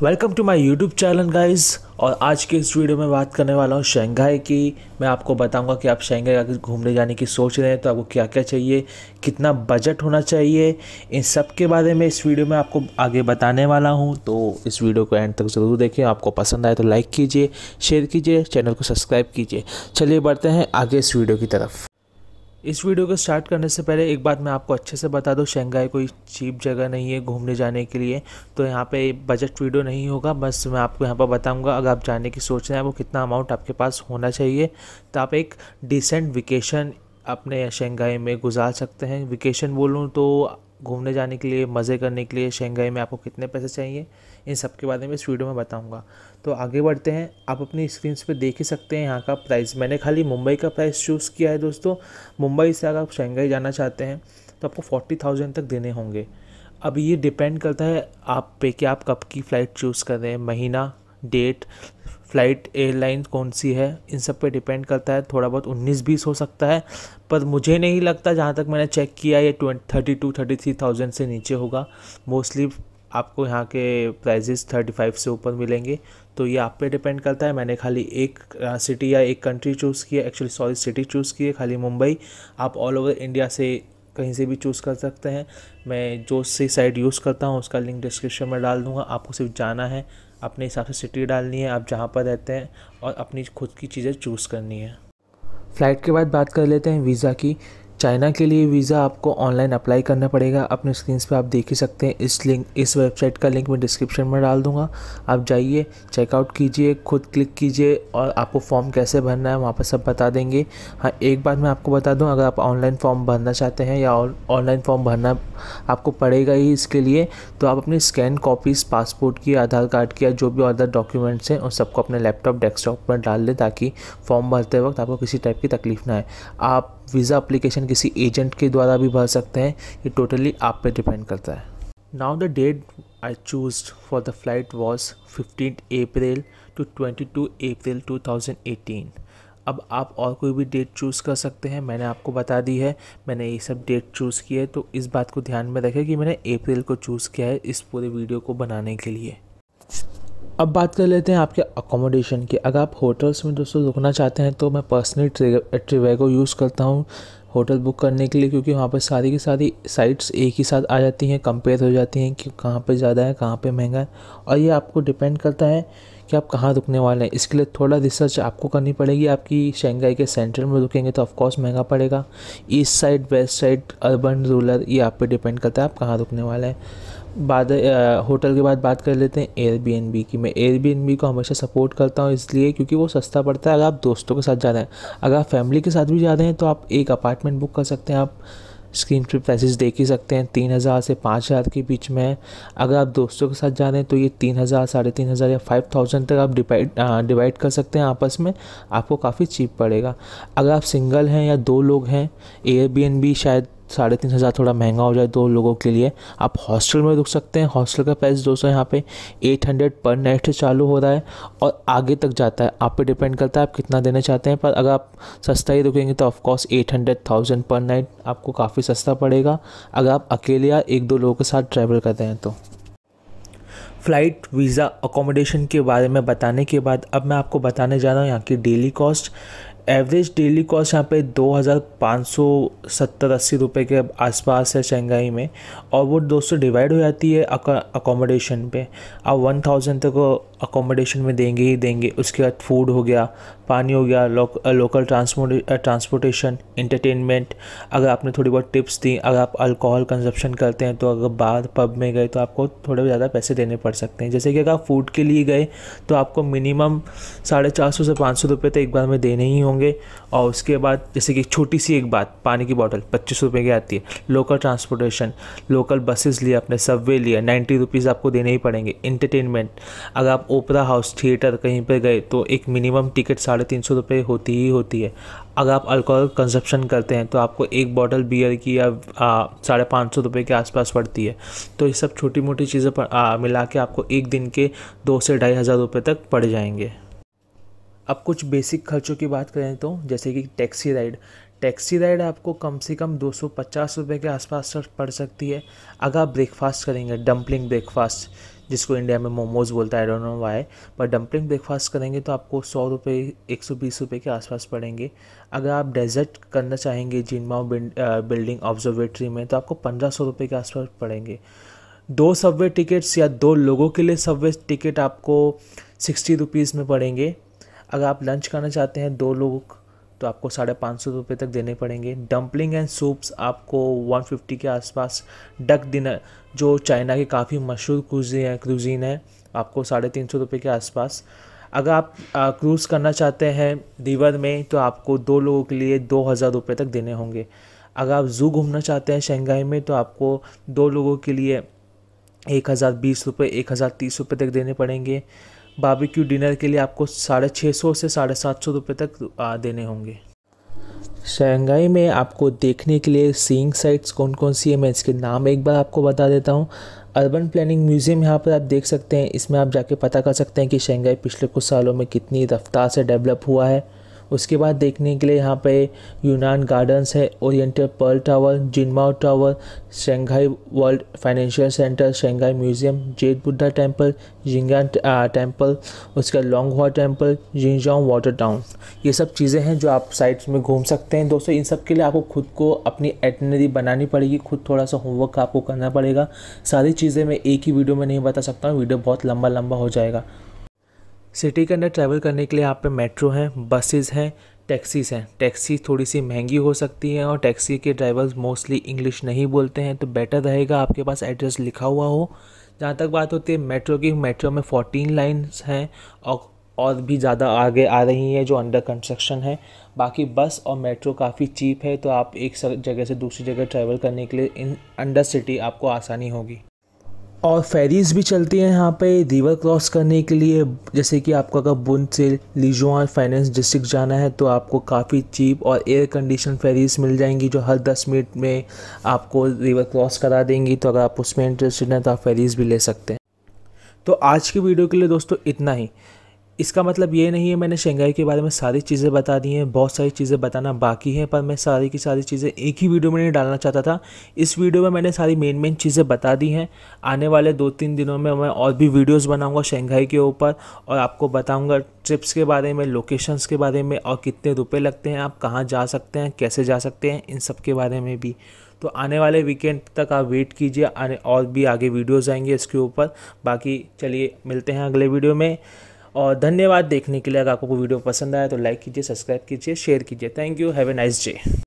Welcome to my YouTube channel guys. और आज के इस वीडियो में बात करने वाला हूँ शंघाई की। मैं आपको बताऊंगा कि आप शंघाई अगर घूमने जाने की सोच रहे हैं तो आपको क्या क्या चाहिए, कितना बजट होना चाहिए, इन सब के बारे में इस वीडियो में आपको आगे बताने वाला हूँ। तो इस वीडियो को एंड तक ज़रूर देखें। आपको पसंद आए तो लाइक कीजिए, शेयर कीजिए, चैनल को सब्सक्राइब कीजिए। चलिए बढ़ते हैं आगे इस वीडियो की तरफ। इस वीडियो को स्टार्ट करने से पहले एक बात मैं आपको अच्छे से बता दूं, शंघाई कोई चीप जगह नहीं है घूमने जाने के लिए। तो यहाँ पे बजट वीडियो नहीं होगा, बस मैं आपको यहाँ पर बताऊंगा अगर आप जाने की सोच रहे हैं वो कितना अमाउंट आपके पास होना चाहिए, तो आप एक डिसेंट वेकेशन अपने शंघाई में गुजार सकते हैं। वेकेशन बोलूँ तो घूमने जाने के लिए, मज़े करने के लिए शंघाई में आपको कितने पैसे चाहिए, इन सब के बारे में इस वीडियो में बताऊंगा। तो आगे बढ़ते हैं। आप अपनी स्क्रीन पे देख ही सकते हैं यहाँ का प्राइस। मैंने खाली मुंबई का प्राइस चूज़ किया है दोस्तों। मुंबई से अगर आप शंघाई जाना चाहते हैं तो आपको 40,000 तक देने होंगे। अब ये डिपेंड करता है आप पे कि आप कब की फ़्लाइट चूज़ कर रहे हैं, महीना, डेट, फ़्लाइट एयरलाइन कौन सी है, इन सब पे डिपेंड करता है। थोड़ा बहुत 19-20 हो सकता है, पर मुझे नहीं लगता, जहाँ तक मैंने चेक किया, ये 32-33,000 से नीचे होगा। मोस्टली आपको यहाँ के प्राइजेस 35 से ऊपर मिलेंगे। तो ये आप पे डिपेंड करता है। मैंने खाली एक सिटी या एक कंट्री चूज़ की है, सिटी चूज़ की है, खाली मुंबई। आप ऑल ओवर इंडिया से कहीं से भी चूज़ कर सकते हैं। मैं जो सी साइट यूज़ करता हूँ उसका लिंक डिस्क्रिप्शन में डाल दूँगा। आपको सिर्फ जाना है, अपने हिसाब से सिटी डालनी है, आप जहाँ पर रहते हैं, और अपनी खुद की चीज़ें चूज़ करनी है। फ़्लाइट के बाद बात कर लेते हैं वीज़ा की। चाइना के लिए वीज़ा आपको ऑनलाइन अप्लाई करना पड़ेगा। अपने स्क्रीन पे आप देख ही सकते हैं। इस वेबसाइट का लिंक मैं डिस्क्रिप्शन में डाल दूंगा। आप जाइए, चेकआउट कीजिए, खुद क्लिक कीजिए, और आपको फॉर्म कैसे भरना है वहाँ पर सब बता देंगे। हाँ, एक बात मैं आपको बता दूं, अगर आप ऑनलाइन फॉर्म भरना चाहते हैं या ऑनलाइन फॉर्म भरना आपको पड़ेगा ही इसके लिए, तो आप अपनी स्कैन कॉपीज़ पासपोर्ट की, आधार कार्ड की, या जो भी अदर डॉक्यूमेंट्स हैं उन सबको अपने लैपटॉप, डेस्कटॉप पर डाल लें, ताकि फॉर्म भरते वक्त आपको किसी टाइप की तकलीफ ना आए। आप वीज़ा एप्लीकेशन किसी एजेंट के द्वारा भी भर सकते हैं। ये टोटली आप पे डिपेंड करता है। Now the date I choose for the flight was 15 April to 22 April 2018। अब आप और कोई भी डेट चूज़ कर सकते हैं, मैंने आपको बता दी है। मैंने ये सब डेट चूज़ की है, तो इस बात को ध्यान में रखें कि मैंने अप्रैल को चूज़ किया है इस पूरे वीडियो को बनाने के लिए। अब बात कर लेते हैं आपके अकोमोडेशन की। अगर आप होटल्स में दोस्तों रुकना चाहते हैं तो मैं पर्सनली ट्रिवेगो यूज़ करता हूँ होटल बुक करने के लिए, क्योंकि वहाँ पर सारी की सारी साइट्स एक ही साथ आ जाती हैं, कंपेयर हो जाती हैं कि कहाँ पे ज़्यादा है, कहाँ पे महंगा है। और ये आपको डिपेंड करता है कि आप कहाँ रुकने वाले हैं। इसके लिए थोड़ा रिसर्च आपको करनी पड़ेगी। आपकी शंघाई के सेंटर में रुकेंगे तो ऑफकोर्स महंगा पड़ेगा। East side, west side, urban, rural, ये आप पे डिपेंड करता है आप कहाँ रुकने वाले हैं। होटल के बाद बात कर लेते हैं एयरबीएनबी की। मैं एयरबीएनबी को हमेशा सपोर्ट करता हूँ, इसलिए क्योंकि वो सस्ता पड़ता है अगर आप दोस्तों के साथ जा रहे हैं। अगर आप फैमिली के साथ भी जा रहे हैं तो आप एक अपार्टमेंट बुक कर सकते हैं। आप स्क्रीन पे प्राइसेस देख ही सकते हैं, 3,000 से 5,000 के बीच में है। अगर आप दोस्तों के साथ जा रहे हैं तो ये 3,000, 3,500 या 5,000 तक आप डिवाइड कर सकते हैं आपस में, आपको काफ़ी चीप पड़ेगा। अगर आप सिंगल हैं या 2 लोग हैं, एयरबीएनबी शायद 3,500 थोड़ा महंगा हो जाए 2 लोगों के लिए। आप हॉस्टल में रुक सकते हैं। हॉस्टल का प्राइस दोस्तों यहाँ पे 800 पर नाइट से चालू हो रहा है और आगे तक जाता है। आप पे डिपेंड करता है आप कितना देना चाहते हैं, पर अगर आप सस्ता ही रुकेंगे तो ऑफकोर्स 800,000 पर नाइट आपको काफ़ी सस्ता पड़ेगा, अगर आप अकेले या 1-2 लोगों के साथ ट्रैवल करते हैं तो। फ़्लाइट, वीज़ा, अकोमोडेशन के बारे में बताने के बाद अब मैं आपको बताने जा रहा हूँ यहाँ की daily cost. Average daily cost यहाँ पे 2,570-80 रुपये के आसपास है शंघाई में, और वो 200 डिवाइड हो जाती है अकोमोडेशन पे। आप 1,000 तक अकोमोडेशन में देंगे ही देंगे। उसके बाद फूड हो गया, पानी हो गया, लोकल ट्रांसपोर्टेशन, एंटरटेनमेंट। अगर आपने थोड़ी बहुत टिप्स दी, अगर आप अल्कोहल कंजप्शन करते हैं तो अगर बार पब में गए तो आपको थोड़े ज़्यादा पैसे देने पड़ सकते हैं। जैसे कि अगर आप फूड के लिए गए तो आपको मिनिमम 450 से 500 रुपये तो एक बार में देने ही होंगे। और उसके बाद जैसे कि छोटी सी एक बात, पानी की बॉटल 25 रुपये की आती है। लोकल ट्रांसपोर्टेशन, लोकल बसेस लिया आपने, सबवे लिया, 90 रुपीज़ आपको देने ही पड़ेंगे। एंटरटेनमेंट, अगर आप ओपेरा हाउस, थिएटर कहीं पर गए तो एक मिनिमम टिकट 350 रुपये होती ही होती है। अगर आप अल्कोहल कंजप्शन करते हैं तो आपको एक बॉटल बियर की या 550 रुपये के आसपास पड़ती है। तो ये सब छोटी मोटी चीज़ें मिला के आपको एक दिन के 2 से 2,500 रुपये तक पड़ जाएंगे। अब कुछ बेसिक खर्चों की बात करें तो जैसे कि टैक्सी राइड आपको कम से कम 250 रुपये के आसपास पड़ सकती है। अगर आप ब्रेकफास्ट करेंगे, डम्पलिंग ब्रेकफास्ट, जिसको इंडिया में मोमोज बोलता है, आई डोंट नो व्हाई। पर डम्पलिंग ब्रेकफास्ट करेंगे तो आपको 100 रुपये 120 रुपये के आसपास पड़ेंगे। अगर आप डेजर्ट करना चाहेंगे जिनमाओ बिल्डिंग ऑब्जर्वेटरी में तो आपको 1500 रुपये के आसपास पड़ेंगे। 2 सबवे टिकट्स या 2 लोगों के लिए सबवे टिकट आपको 60 रुपीज़ में पड़ेंगे। अगर आप लंच करना चाहते हैं 2 लोग तो आपको 550 रुपये तक देने पड़ेंगे। डम्पलिंग एंड सूप्स आपको 150 के आसपास। डक डिनर जो चाइना की काफ़ी मशहूर क्रूजीन है आपको 350 रुपये के आसपास। अगर आप क्रूज़ करना चाहते हैं रिवर में तो आपको 2 लोगों के लिए 2000 रुपये तक देने होंगे। अगर आप ज़ू घूमना चाहते हैं शंघाई में तो आपको 2 लोगों के लिए 1020 रुपये 1030 रुपये तक देने पड़ेंगे। बारबेक्यू डिनर के लिए आपको 650 से 750 रुपये तक देने होंगे। शंघाई में आपको देखने के लिए सीइंग साइट्स कौन कौन सी है मैं इसके नाम एक बार आपको बता देता हूँ। अर्बन प्लानिंग म्यूज़ियम यहाँ पर आप देख सकते हैं, इसमें आप जाके पता कर सकते हैं कि शंघाई पिछले कुछ सालों में कितनी रफ्तार से डेवलप हुआ है। उसके बाद देखने के लिए यहाँ पे यूनान गार्डन्स है, oriental pearl tower, Jinmao tower, Shanghai world financial centre, Shanghai museum, jade Buddha temple, Jingan temple, उसका Longhua temple, Jingjiao water town. ये सब चीज़ें हैं जो आप साइट्स में घूम सकते हैं। दोस्तों इन सब के लिए आपको खुद को अपनी आइटिनरी बनानी पड़ेगी, खुद थोड़ा सा होमवर्क आपको करना पड़ेगा। सारी चीज़ें मैं एक ही वीडियो में नहीं बता सकता हूँ, वीडियो बहुत लंबा हो जाएगा। सिटी के अंदर ट्रैवल करने के लिए यहाँ पे मेट्रो हैं, बसेस हैं, टैक्सीज़ हैं। टैक्सी थोड़ी सी महंगी हो सकती है और टैक्सी के ड्राइवर्स मोस्टली इंग्लिश नहीं बोलते हैं, तो बेटर रहेगा आपके पास एड्रेस लिखा हुआ हो। जहाँ तक बात होती है मेट्रो की, मेट्रो में 14 लाइन्स हैं और भी ज़्यादा आगे आ रही हैं जो अंडर कंस्ट्रक्शन है। बाकी बस और मेट्रो काफ़ी चीप है, तो आप एक जगह से दूसरी जगह ट्रैवल करने के लिए इन अंडर सिटी आपको आसानी होगी। और फेरीज़ भी चलती हैं यहाँ पे रिवर क्रॉस करने के लिए। जैसे कि आपको अगर बुन से लिजुआन फाइनेंस डिस्ट्रिक्ट जाना है तो आपको काफ़ी चीप और एयर कंडीशन फेरीज़ मिल जाएंगी जो हर 10 मिनट में आपको रिवर क्रॉस करा देंगी। तो अगर आप उसमें इंटरेस्टेड हैं तो आप फेरीज़ भी ले सकते हैं। तो आज की वीडियो के लिए दोस्तों इतना ही। इसका मतलब ये नहीं है मैंने शंघाई के बारे में सारी चीज़ें बता दी हैं, बहुत सारी चीज़ें बताना बाकी हैं, पर मैं सारी की सारी चीज़ें एक ही वीडियो में नहीं डालना चाहता था। इस वीडियो में मैंने सारी मेन चीज़ें बता दी हैं। आने वाले 2-3 दिनों में मैं और भी वीडियोस बनाऊंगा शंघाई के ऊपर और आपको बताऊंगा ट्रिप्स के बारे में, लोकेशंस के बारे में और कितने रुपये लगते हैं, आप कहाँ जा सकते हैं, कैसे जा सकते हैं, इन सब के बारे में भी। तो आने वाले वीकेंड तक आप वेट कीजिए, और भी आगे वीडियोज़ आएंगे इसके ऊपर। बाकी चलिए मिलते हैं अगले वीडियो में और धन्यवाद देखने के लिए। अगर आपको वीडियो पसंद आया तो लाइक कीजिए, सब्सक्राइब कीजिए, शेयर कीजिए। Thank you, have a nice day.